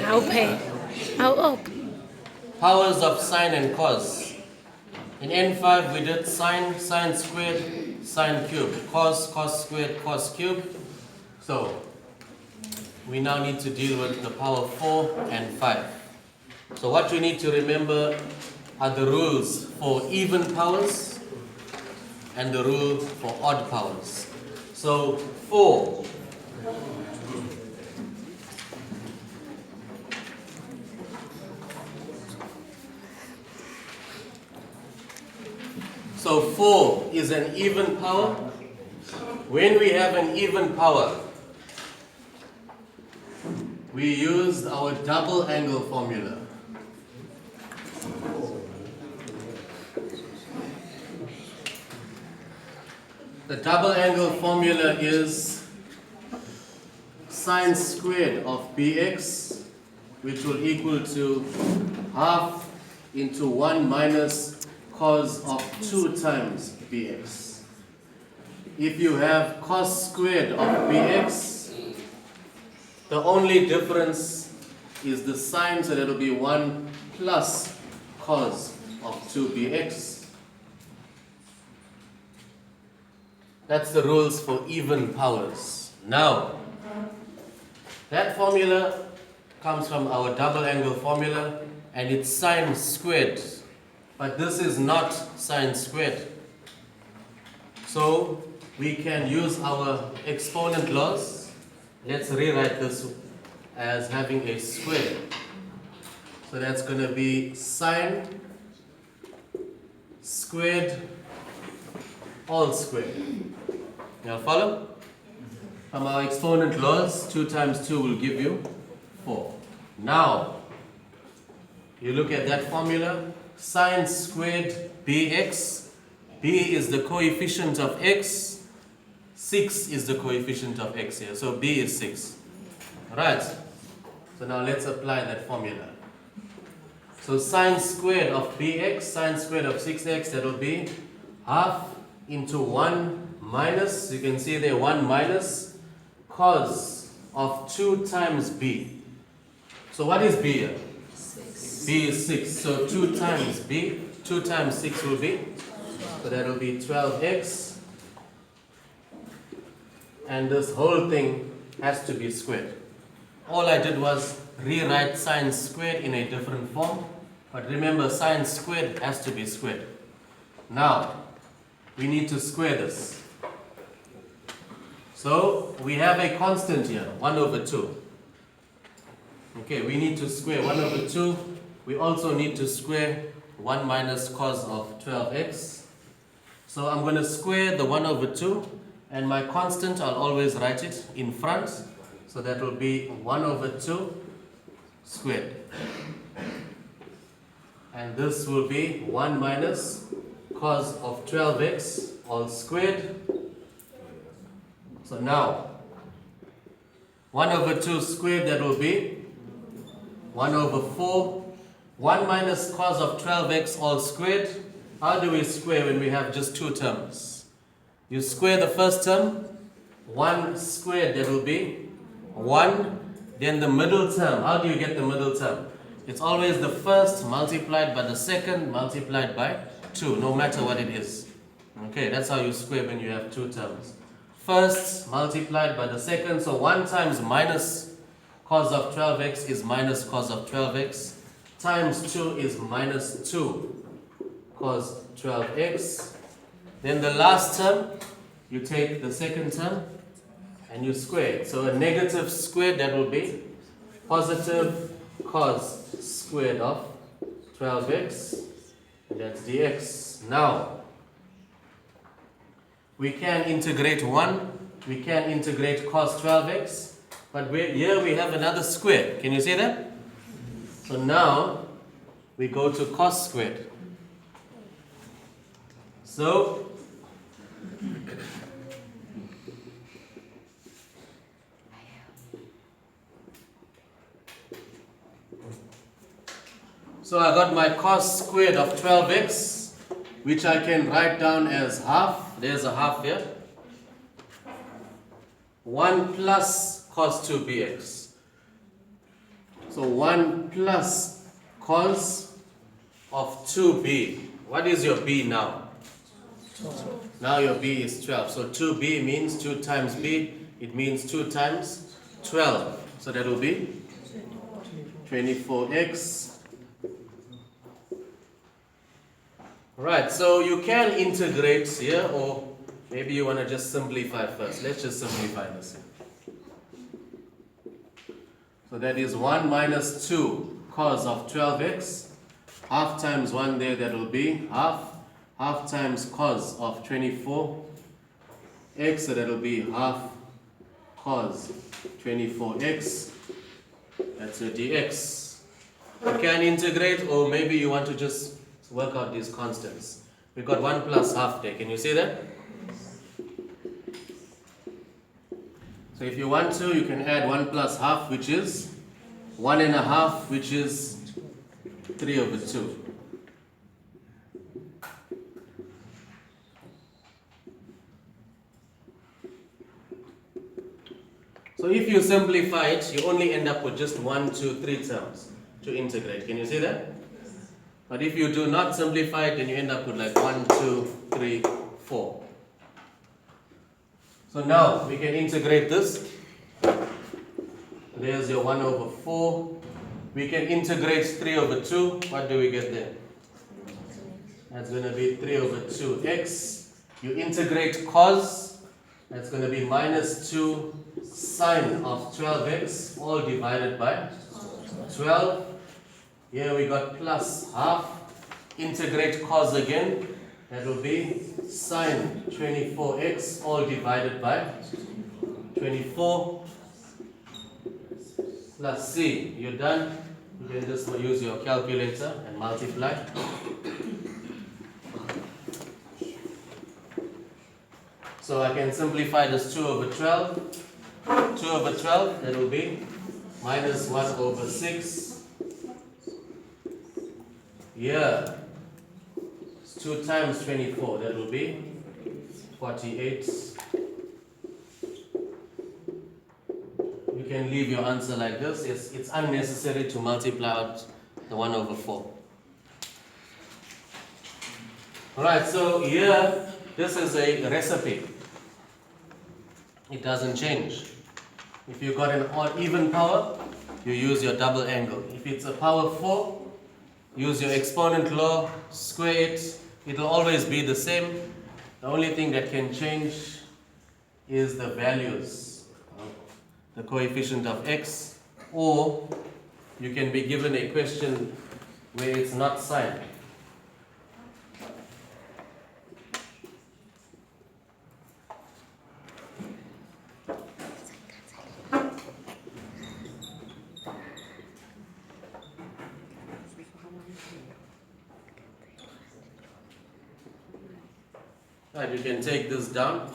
I'll pay. I'll up. Powers of sine and cos. In N5 we did sine, sine squared, sine cubed, cos, cos squared, cos cubed. So we now need to deal with the power 4 and 5. So what you need to remember are the rules for even powers and the rule for odd powers. So 4. So 4 is an even power. When we have an even power, we use our double angle formula. The double angle formula is sine squared of bx, which will equal to half into 1 minus cos of 2 times bx. If you have cos squared of bx, the only difference is the sign, so that will be 1 plus cos of 2bx. That's the rules for even powers. Now, that formula comes from our double angle formula, and it's sine squared. But this is not sine squared. So we can use our exponent laws. Let's rewrite this as having a square. So that's going to be sine squared all squared. Now follow? From our exponent laws, 2 times 2 will give you 4. Now, you look at that formula, sine squared bx. B is the coefficient of x. 6 is the coefficient of x here. So b is 6. Right. So now let's apply that formula. So sine squared of bx, sine squared of 6x, that will be half into 1 minus, you can see there 1 minus cos of 2 times b. So what is b here? 6. B is 6. So 2 times b, 2 times 6 will be, so that will be 12x. And this whole thing has to be squared. All I did was rewrite sine squared in a different form. But remember, sine squared has to be squared. Now, we need to square this. So, we have a constant here, 1 over 2. Okay, we need to square 1 over 2. We also need to square 1 minus cos of 12x. So, I'm going to square the 1 over 2. And my constant, I'll always write it in front. So, that will be 1 over 2 squared. And this will be 1 minus cos of 12x all squared. So now, 1 over 2 squared, that will be 1 over 4. 1 minus cos of 12x all squared. How do we square when we have just 2 terms? You square the first term, 1 squared, that will be 1. Then the middle term, how do you get the middle term? It's always the first multiplied by the second multiplied by 2, no matter what it is. Okay, that's how you square when you have 2 terms. First multiplied by the second, so 1 times minus cos of 12x is minus cos of 12x, times 2 is minus 2 cos 12x. Then the last term, you take the second term and you square it. So a negative squared, that will be positive cos squared of 12x, that's dx. Now, we can integrate 1, we can integrate cos 12x, but here we have another square. Can you see that? So now, we go to cos squared. So, I got my cos squared of 12x, which I can write down as half. There's a half here. 1 plus cos 2bx. So 1 plus cos of 2b. What is your b now? Now your b is 12. So 2b means 2 times b. It means 2 times 12. So that will be 24x. Right, so you can integrate here, or maybe you want to just simplify first. Let's just simplify this here. So that is 1 minus 2 cos of 12x. Half times 1 there, that will be half. Half times cos of 24x, so that will be half cos 24x. That's your dx. You can integrate, or maybe you want to just work out these constants. We got 1 plus half there. Can you see that? So if you want to, you can add 1 plus half, which is 1 and a half, which is 3 over 2. So if you simplify it, you only end up with just 1, 2, 3 terms to integrate. Can you see that? But if you do not simplify it, then you end up with like 1, 2, 3, 4. So now we can integrate this. There's your 1 over 4. We can integrate 3 over 2. What do we get there? That's going to be 3 over 2x. You integrate cos. That's going to be minus 2 sine of 12x, all divided by 12. Here we got plus half. Integrate cos again. That will be sine 24x, all divided by 24. Plus c. You're done. You can just use your calculator and multiply. So I can simplify this 2 over 12. 2 over 12, that will be minus 1 over 6. Here, it's 2 times 24, that will be 48. You can leave your answer like this. It's unnecessary to multiply out the 1 over 4. Alright, so here, this is a recipe. It doesn't change. If you've got an odd even power, you use your double angle. If it's a power 4, use your exponent law, square it. It'll always be the same. The only thing that can change is the values, the coefficient of x, or you can be given a question where it's not signed. Right, you can take this down.